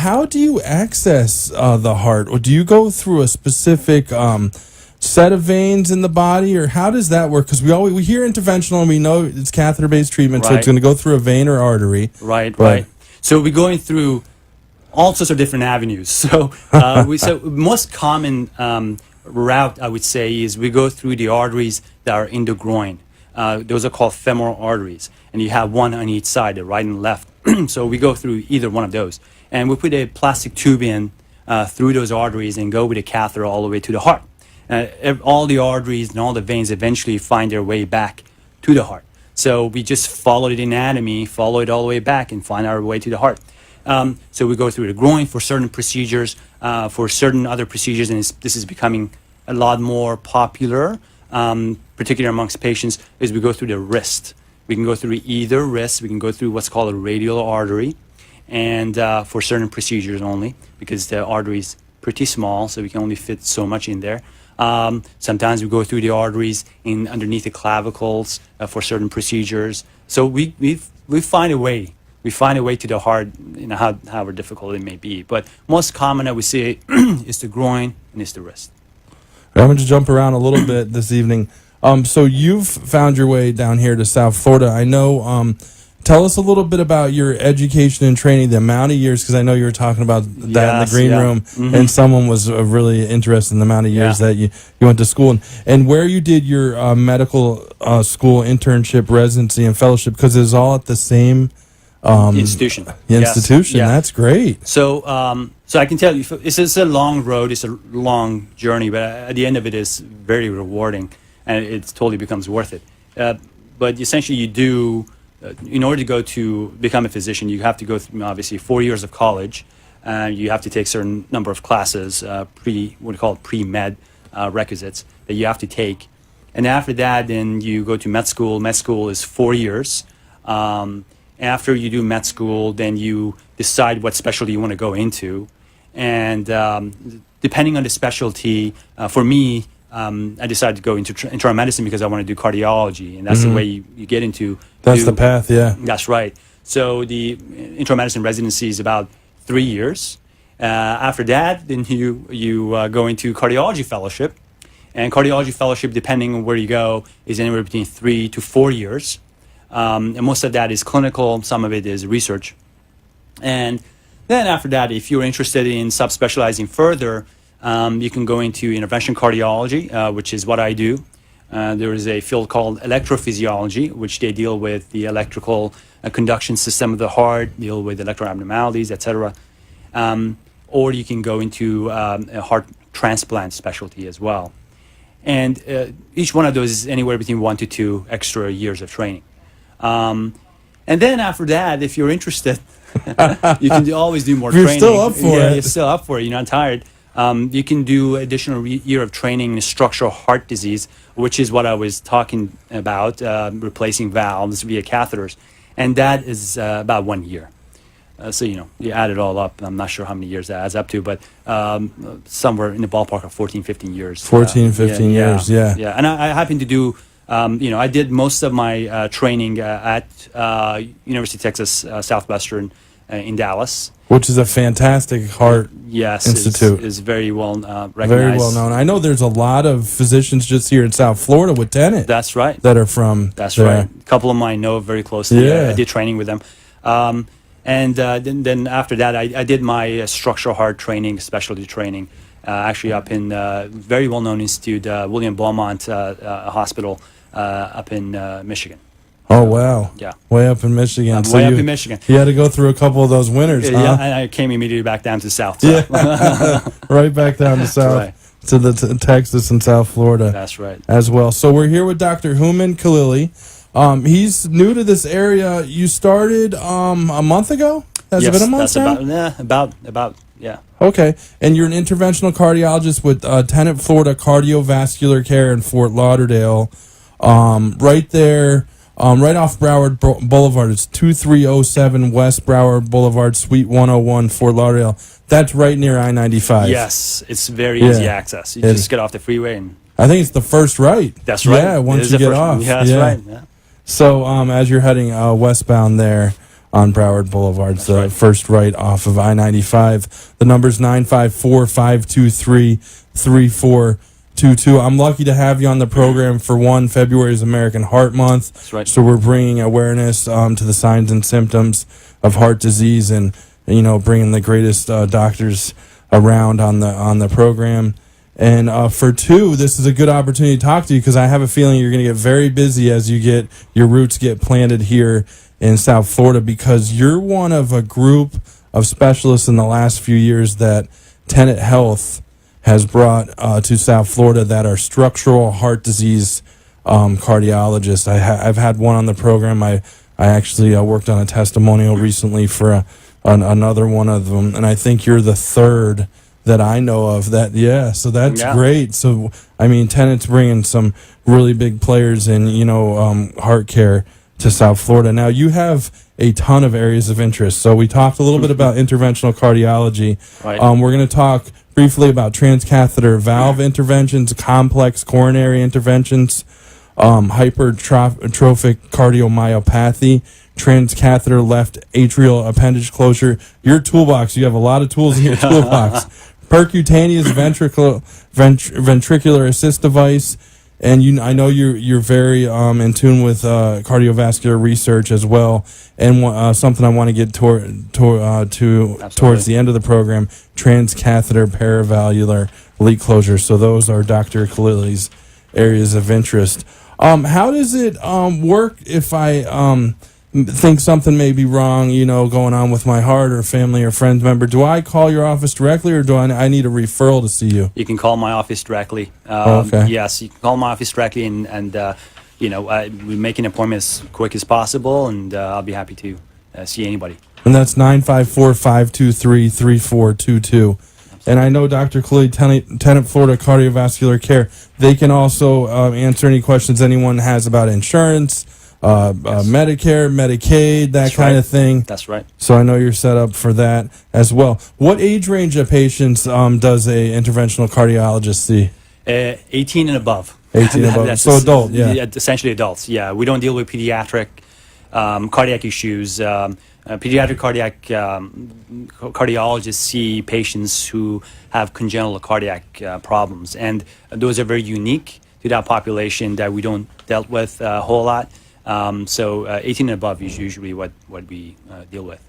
how do you access the heart? Or do you go through a specific set of veins in the body, or how does that work? Because we hear interventional and we know it's catheter-based treatment, so it's going to go through a vein or artery. Right. So we're going through all sorts of different avenues. So most common route, I would say, is we go through the arteries that are in the groin. Those are called femoral arteries, and you have one on each side, the right and left. So we go through either one of those, and we put a plastic tube in through those arteries and go with a catheter all the way to the heart. All the arteries and all the veins eventually find their way back to the heart. So we just follow the anatomy, follow it all the way back, and find our way to the heart. So we go through the groin for certain procedures, for certain other procedures, and this is becoming a lot more popular, particularly amongst patients, is we go through the wrist. We can go through either wrist. We can go through what's called a radial artery, and for certain procedures only, because the artery is pretty small, so we can only fit so much in there. Sometimes we go through the arteries underneath the clavicles for certain procedures. So we find a way. We find a way to the heart, however difficult it may be. But most common, I would say, is the groin and is the wrist. I'm going to jump around a little bit this evening. So you've found your way down here to South Florida. I know. Tell us a little bit about your education and training, the amount of years, because I know you were talking about that in the green room, and someone was really interested in the amount of years that you went to school, and where you did your medical school internship, residency, and fellowship, because it's all at the same institution. Institution. Yes. That's great. So I can tell you, it's a long road, it's a long journey, but at the end of it is very rewarding, and it totally becomes worth it. But essentially, you do. In order to become a physician, you have to go through, obviously, 4 years of college. You have to take a certain number of classes, what we call pre-med requisites that you have to take. And after that, then you go to med school. Med school is 4 years. After you do med school, then you decide what specialty you want to go into. And depending on the specialty, for me, I decided to go into internal medicine because I want to do cardiology, and that's the way you get into. That's the path, yeah. That's right. So the internal medicine residency is about 3 years. After that, then you go into cardiology fellowship, and cardiology fellowship, depending on where you go, is anywhere between 3 to 4 years. And most of that is clinical. Some of it is research. And then after that, if you're interested in subspecializing further, you can go into interventional cardiology, which is what I do. There is a field called electrophysiology, which they deal with the electrical conduction system of the heart, deal with electro abnormalities, etc. Or you can go into a heart transplant specialty as well. And each one of those is anywhere between 1 to 2 extra years of training. And then after that, if you're interested, you can always do more training. You're still up for it. You're still up for it. You're not tired. You can do additional year of training in structural heart disease, which is what I was talking about, replacing valves via catheters. And that is about 1 year. So, you add it all up. I'm not sure how many years that adds up to, but somewhere in the ballpark of 14, 15 years. 14, 15 years, yeah. Yeah, and I happen to do, I did most of my training at University of Texas Southwestern in Dallas. Which is a fantastic heart institute. Is very well recognized. Very well known. I know there's a lot of physicians just here in South Florida with Tenet. That's right. That are from That's there. right. A couple of them I know very closely. Yeah. I did training with them. And then after that, I did my structural heart training, specialty training, actually up in a very well-known institute, William Beaumont Hospital up in Michigan. Oh, wow. Yeah. Way up in Michigan. Way up in Michigan. You had to go through a couple of those winters, huh? Yeah, and I came immediately back down to South. So. Yeah. Right back down to South. Right. To Texas and South Florida. That's right. As well. So we're here with Dr. Houman Khalili. He's new to this area. You started a month ago? Has it been a month now? About. Okay. And you're an interventional cardiologist with Tenet Florida Cardiovascular Care in Fort Lauderdale. Right there, right off Broward Boulevard. It's 2307 West Broward Boulevard, Suite 101, Fort Lauderdale. That's right near I-95. Yes, it's very easy access. You just get off the freeway and... I think it's the first right. That's right. Yeah, once you get off. Yeah, that's right. Yeah. So as you're heading westbound there, on Broward Boulevard. It's the right. first right off of I-95. The number's 954-523-3422. I'm lucky to have you on the program for February is American Heart Month. That's right. So we're bringing awareness to the signs and symptoms of heart disease, and bringing the greatest doctors around on the program. And for two, this is a good opportunity to talk to you because I have a feeling you're going to get very busy as your roots get planted here in South Florida, because you're one of a group of specialists in the last few years that Tenet Health has brought to South Florida that are structural heart disease cardiologists. I've had one on the program. I actually worked on a testimonial recently for another one of them, and I think you're the third that I know of that. Yeah, so that's great. So I mean, Tenet's bringing some really big players in heart care to South Florida. Now you have a ton of areas of interest. So we talked a little bit about interventional cardiology. Right. We're going to talk briefly about transcatheter valve interventions, complex coronary interventions, hypertrophic cardiomyopathy, transcatheter left atrial appendage closure. Your toolbox, you have a lot of tools in your toolbox. Percutaneous ventricular assist device, and I know you're very in tune with cardiovascular research as well. And something I want to get towards the end of the program: transcatheter paravalvular leak closure. So those are Dr. Khalili's areas of interest. How does it work if I think something may be wrong, going on with my heart, or family or friend member? Do I call your office directly, or do I need a referral to see you? You can call my office directly. Okay. Yes, you can call my office directly, and we make an appointment as quick as possible, and I'll be happy to see anybody. And that's 954-523-3422. And I know Dr. Khalili, Tenet Florida Cardiovascular Care, they can also answer any questions anyone has about insurance, Medicare, Medicaid, that kind of thing. That's right. So I know you're set up for that as well. What age range of patients does a interventional cardiologist see? 18 and above. 18 and above. So adult, yeah. Essentially adults, yeah. We don't deal with pediatric cardiac issues. Pediatric cardiac cardiologists see patients who have congenital cardiac problems, and those are very unique to that population that we don't dealt with a whole lot. So 18 and above is usually what we deal with.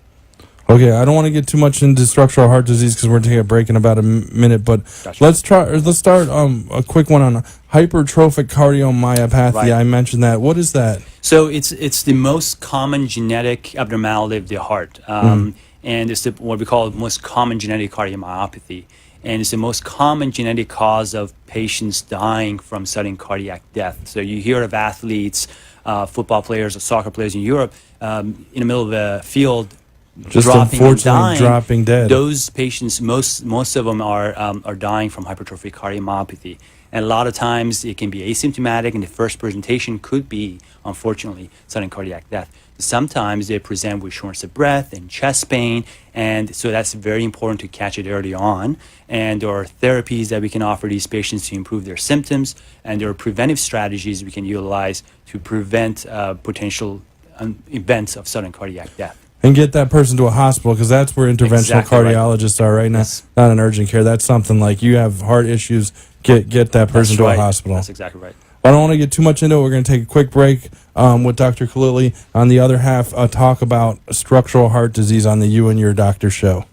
Okay, I don't want to get too much into structural heart disease because we're taking a break in about a minute, but Gotcha. let's start a quick one on hypertrophic cardiomyopathy. Right. I mentioned that. What is that? So it's the most common genetic abnormality of the heart, and it's what we call the most common genetic cardiomyopathy, and it's the most common genetic cause of patients dying from sudden cardiac death. So you hear of athletes, football players or soccer players in Europe, in the middle of a field, Just dropping and unfortunately dying. dropping dead. Those patients, most of them are dying from hypertrophic cardiomyopathy. And a lot of times it can be asymptomatic, and the first presentation could be, unfortunately, sudden cardiac death. Sometimes they present with shortness of breath and chest pain, and so that's very important to catch it early on. And there are therapies that we can offer these patients to improve their symptoms, and there are preventive strategies we can utilize to prevent potential events of sudden cardiac death. And get that person to a hospital, because that's where interventional Exactly right. cardiologists are right now. Yes. Not in urgent care. That's something like you have heart issues, get that person That's right. to a hospital. That's exactly right. I don't want to get too much into it. We're going to take a quick break with Dr. Khalili. On the other half, talk about structural heart disease on the You and Your Doctor show.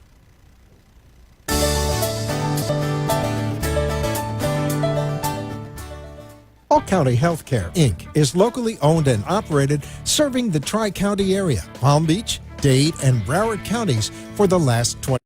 All County Healthcare, Inc. is locally owned and operated, serving the Tri-County area, Palm Beach, Dade, and Broward counties for the last 20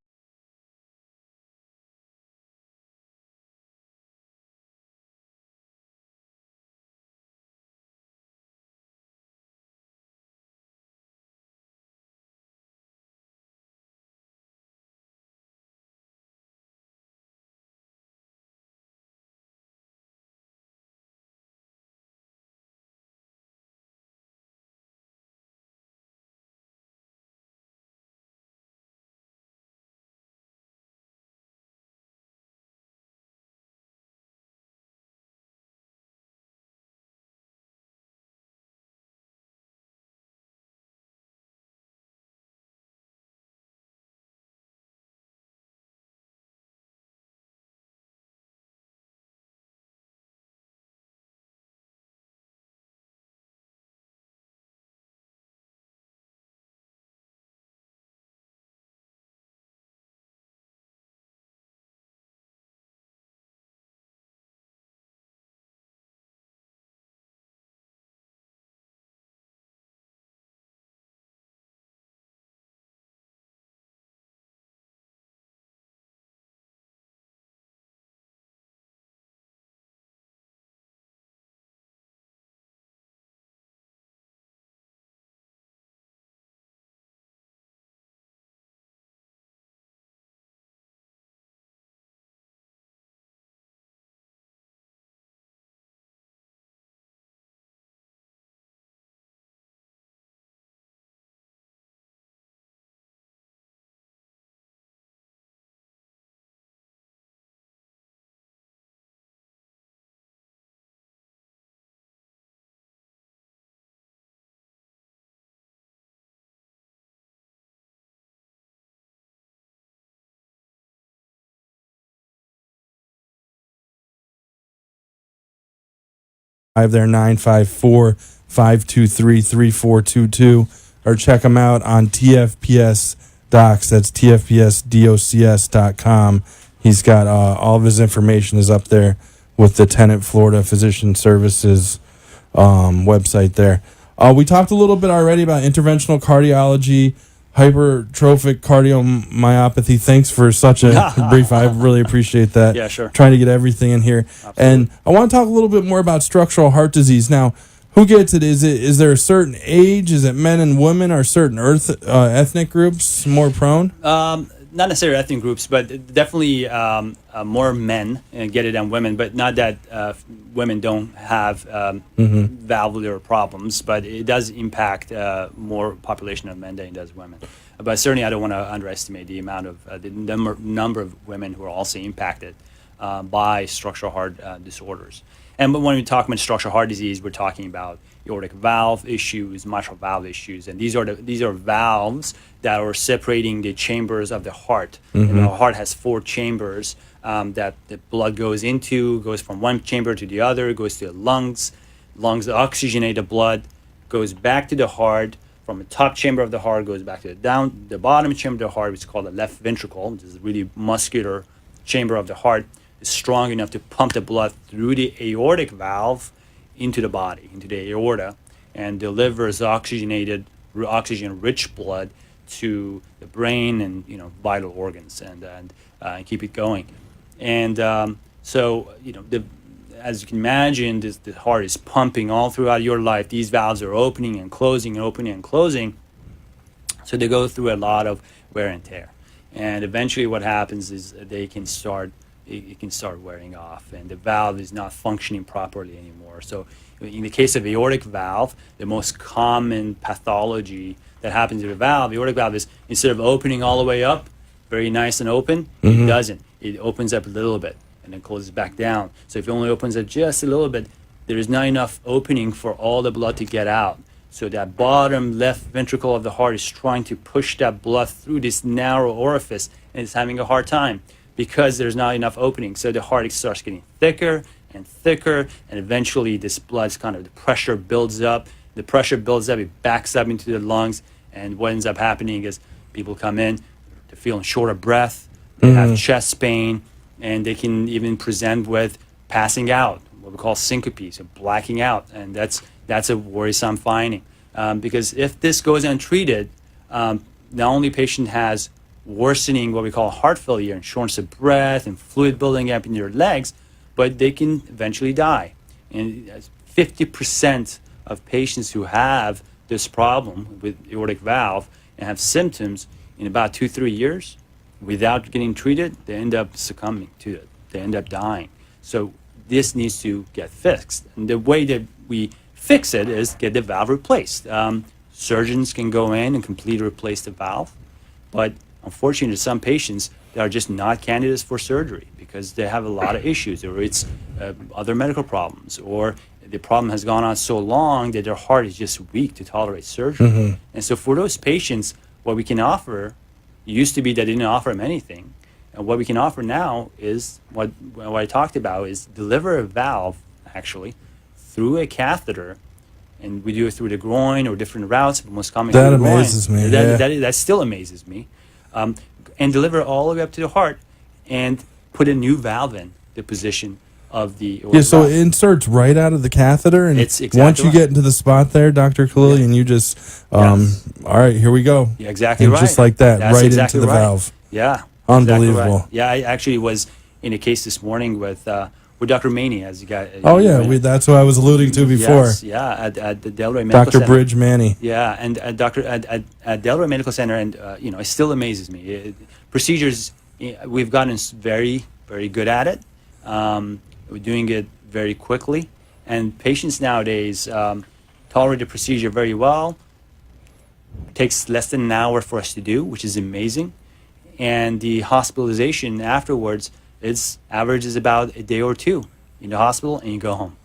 there 954-523-3422, or check him out on TFPS Docs. That's TFPSDOCS.com. He's got all of his information is up there with the Tenet Florida Physician Services website there. We talked a little bit already about interventional cardiology, hypertrophic cardiomyopathy. Thanks for such a brief. I really appreciate that. Yeah, sure. Trying to get everything in here. Absolutely. And I want to talk a little bit more about structural heart disease. Now, who gets it? Is there a certain age? Is it men and women? Are certain ethnic groups more prone? Not necessarily ethnic groups, but definitely more men get it than women. But not that women don't have valvular problems, but it does impact more population of men than it does women. But certainly, I don't want to underestimate the amount of the number of women who are also impacted by structural heart disorders. And when we talk about structural heart disease, we're talking about aortic valve issues, mitral valve issues, and these are valves that are separating the chambers of the heart. And the heart has 4 chambers that the blood goes from one chamber to the other, goes to the lungs. Lungs oxygenate the blood, goes back to the heart. From the top chamber of the heart, goes back to the bottom chamber of the heart, which is called the left ventricle, which is a really muscular chamber of the heart. Is strong enough to pump the blood through the aortic valve into the body, into the aorta, and delivers oxygen-rich blood to the brain and vital organs and keep it going. And so as you can imagine, the heart is pumping all throughout your life. These valves are opening and closing and opening and closing, so they go through a lot of wear and tear. And eventually, what happens is it can start wearing off, and the valve is not functioning properly anymore. So in the case of aortic valve, the most common pathology that happens to the aortic valve is instead of opening all the way up, very nice and open, it doesn't. It opens up a little bit and then closes back down. So if it only opens up just a little bit, there is not enough opening for all the blood to get out. So that bottom left ventricle of the heart is trying to push that blood through this narrow orifice, and it's having a hard time, because there's not enough opening. So the heart starts getting thicker and thicker, and eventually this blood's the pressure builds up. The pressure builds up, it backs up into the lungs, and what ends up happening is people come in, they're feeling short of breath, they have chest pain, and they can even present with passing out, what we call syncope, so blacking out, and that's a worrisome finding. Because if this goes untreated, not only patient has worsening what we call heart failure and shortness of breath and fluid building up in your legs, but they can eventually die. And 50% of patients who have this problem with aortic valve and have symptoms in about 2-3 years without getting treated, they end up succumbing to it. They end up dying. So this needs to get fixed. And the way that we fix it is get the valve replaced. Surgeons can go in and completely replace the valve, but unfortunately, some patients that are just not candidates for surgery because they have a lot of issues, or it's other medical problems, or the problem has gone on so long that their heart is just weak to tolerate surgery. And so for those patients, what we can offer, used to be that they didn't offer them anything, and what we can offer now is what I talked about, is deliver a valve, actually, through a catheter, and we do it through the groin or different routes, but most commonly that through the groin. amazes me. That still amazes me. And deliver all the way up to the heart and put a new valve in the position of the aortic so valve. it inserts right out of the catheter, and It's exactly once you right. get into the spot there, Dr. Khalili, and you just all right, here we go. Yeah, exactly and right. just like that, That's right exactly into the right. valve. Yeah. Unbelievable. Exactly right. Yeah, I actually was in a case this morning with Dr. Maney, as you got. Oh yeah, that's what I was alluding to before. Yes, yeah, at the Delray Medical Dr. Center. Bridge Manny. Yeah, and at Delray Medical Center, and it still amazes me. Procedures, we've gotten very, very good at it. We're doing it very quickly, and patients nowadays tolerate the procedure very well. It takes less than an hour for us to do, which is amazing, and the hospitalization afterwards averages about a day or two in the hospital, and you go home.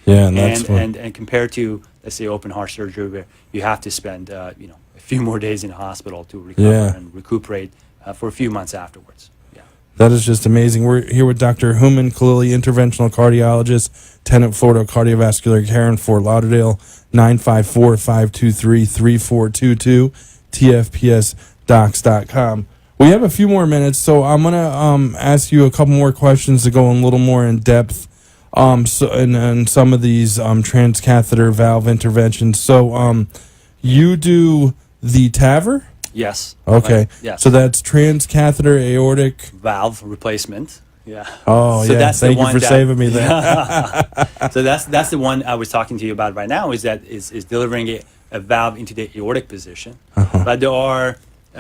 Yeah, and that's And compared to, let's say, open heart surgery, where you have to spend a few more days in the hospital to recover and recuperate for a few months afterwards. Yeah. That is just amazing. We're here with Dr. Houman Khalili, Interventional Cardiologist, Tenet Florida Cardiovascular Care in Fort Lauderdale, 954-523-3422, TFPSdocs.com. We have a few more minutes, so I'm going to ask you a couple more questions to go a little more in depth and some of these transcatheter valve interventions. So you do the TAVR? Yes. Okay. Right. Yes. So that's transcatheter aortic valve replacement. Yeah. Oh, so yeah. That's Thank the you one for saving me there. So that's the one I was talking to you about right now. Is delivering a valve into the aortic position. But there are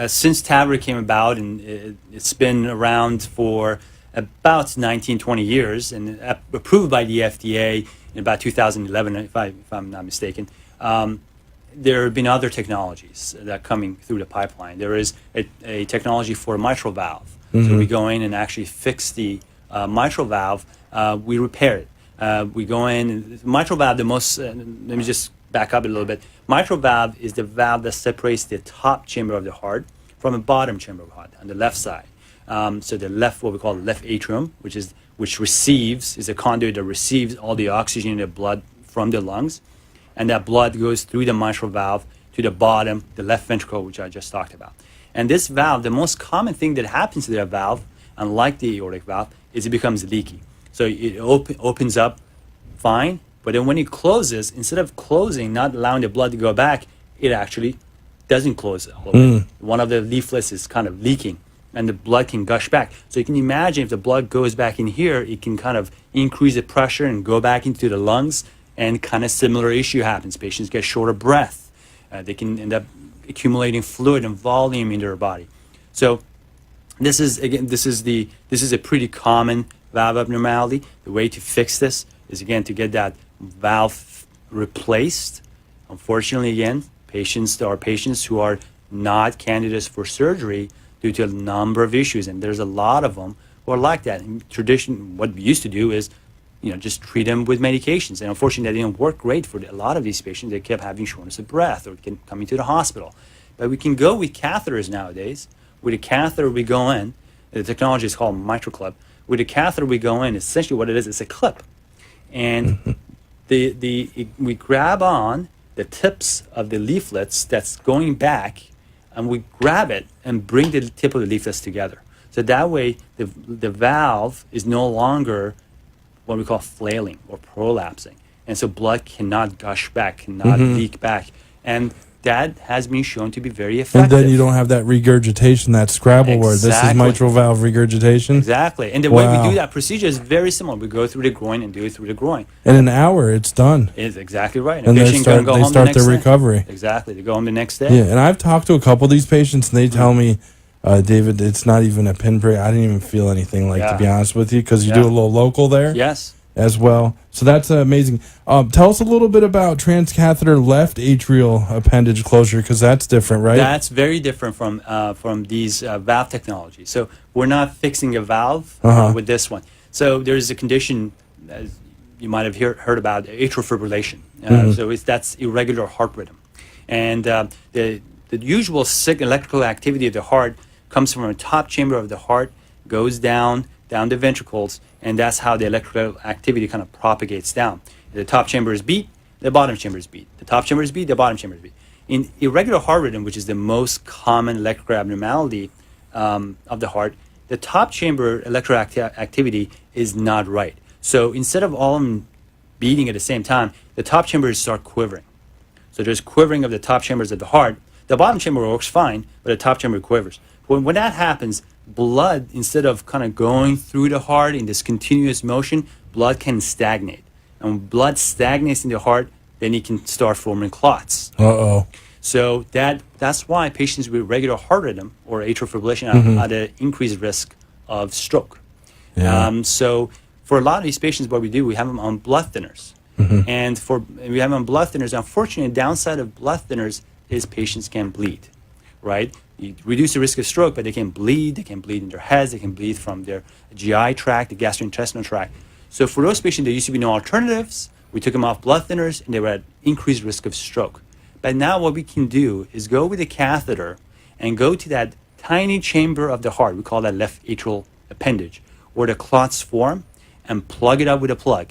since TAVR came about, and it's been around for about 19-20 years, and approved by the FDA in about 2011, if I'm not mistaken. There have been other technologies that are coming through the pipeline. There is a technology for a mitral valve. So we go in and actually fix the mitral valve. We repair it. We go in. Mitral valve, let me just back up a little bit. Mitral valve is the valve that separates the top chamber of the heart from the bottom chamber of the heart on the left side. So the left, what we call the left atrium, which is a conduit that receives all the oxygen in the blood from the lungs. And that blood goes through the mitral valve to the bottom, the left ventricle, which I just talked about. And this valve, the most common thing that happens to that valve, unlike the aortic valve, is it becomes leaky. So it opens up fine, but then when it closes, instead of closing, not allowing the blood to go back, it actually doesn't close all the way. One of the leaflets is kind of leaking, and the blood can gush back. So you can imagine if the blood goes back in here, it can kind of increase the pressure and go back into the lungs, and kind of similar issue happens. Patients get short of breath. They can end up accumulating fluid and volume in their body. So this is a pretty common valve abnormality. The way to fix this is, again, to get that valve replaced. Unfortunately, again, there are patients who are not candidates for surgery due to a number of issues, and there's a lot of them who are like that. In tradition, what we used to do is, just treat them with medications. And unfortunately, that didn't work great for a lot of these patients. They kept having shortness of breath or coming to the hospital. But we can go with catheters nowadays. With a catheter, we go in. The technology is called MitraClip. With a catheter, we go in. Essentially, what it is, it's a clip. And we grab on the tips of the leaflets that's going back, and we grab it and bring the tip of the leaflets together. So that way, the valve is no longer what we call flailing or prolapsing. And so blood cannot gush back, cannot leak back. And that has been shown to be very effective. And then you don't have that regurgitation, that Scrabble word. This is mitral valve regurgitation. Exactly. And the way we do that procedure is very similar. We go through the groin and do it through the groin. In an hour, it's done. It's exactly right. And they start their recovery. Exactly. They go home the next day. Yeah, and I've talked to a couple of these patients, and they tell me, David, it's not even a pinprick. I didn't even feel anything, to be honest with you, because you do a little local there. Yes. As well. So that's amazing. Tell us a little bit about transcatheter left atrial appendage closure, because that's different, right? That's very different from these valve technologies. So we're not fixing a valve with this one. So there's a condition, as you might have heard about, atrial fibrillation. So that's irregular heart rhythm. And the usual sick electrical activity of the heart comes from the top chamber of the heart, goes down the ventricles, and that's how the electrical activity kind of propagates down. The top chamber is beat, the bottom chamber is beat. The top chamber is beat, the bottom chamber is beat. In irregular heart rhythm, which is the most common electrical abnormality of the heart, the top chamber electrical activity is not right. So instead of all of them beating at the same time, the top chambers start quivering. So there's quivering of the top chambers of the heart. The bottom chamber works fine, but the top chamber quivers. When that happens, blood, instead of kind of going through the heart in this continuous motion, blood can stagnate. And when blood stagnates in the heart, then it can start forming clots. So that's why patients with regular heart rhythm or atrial fibrillation are at an increased risk of stroke. So for a lot of these patients, what we do, we have them on blood thinners. And we have them on blood thinners. Unfortunately, the downside of blood thinners is patients can bleed, right? You reduce the risk of stroke, but they can bleed in their heads, they can bleed from their GI tract, the gastrointestinal tract. So for those patients, there used to be no alternatives. We took them off blood thinners, and they were at increased risk of stroke. But now what we can do is go with a catheter and go to that tiny chamber of the heart. We call that left atrial appendage where the clots form and plug it up with a plug.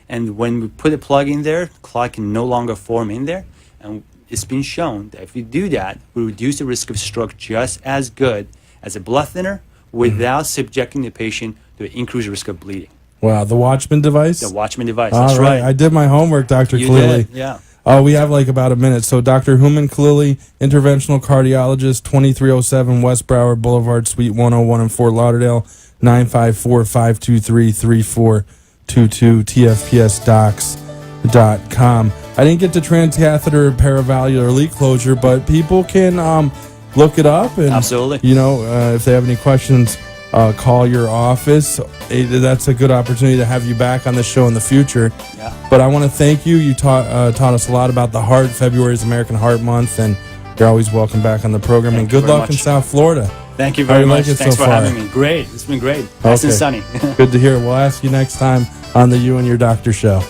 And when we put a plug in there, clot can no longer form in there. And it's been shown that if we do that, we reduce the risk of stroke just as good as a blood thinner without subjecting the patient to an increased risk of bleeding. Wow, the Watchman device? The Watchman device, All that's right. right. I did my homework, Dr. You Khalili. did, yeah. We have like about a minute. So Dr. Houman Khalili, Interventional Cardiologist, 2307 West Broward Boulevard, Suite 101 in Fort Lauderdale, 954-523-3422, tfpsdocs.com. I didn't get to transcatheter paravalvular leak closure, but people can look it up. And, Absolutely. you know, if they have any questions, call your office. That's a good opportunity to have you back on the show in the future. Yeah. But I want to thank you. You taught us a lot about the heart. February is American Heart Month, and you're always welcome back on the program. Thank and you good very luck in much. South Florida. Thank you How very do you much. like it Thanks so for far? having me. Great. It's been great. Nice and Okay. sunny. Good to hear. We'll ask you next time on the You and Your Doctor show.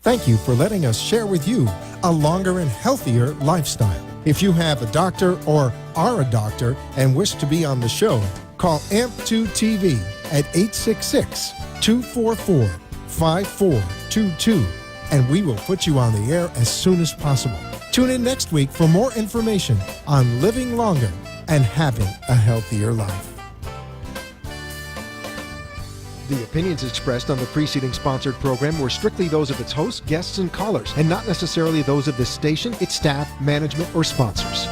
Thank you for letting us share with you a longer and healthier lifestyle. If you have a doctor or are a doctor and wish to be on the show, call AMP2 TV at 866-244-5422 and we will put you on the air as soon as possible. Tune in next week for more information on living longer and having a healthier life. The opinions expressed on the preceding sponsored program were strictly those of its hosts, guests, and callers, and not necessarily those of this station, its staff, management, or sponsors.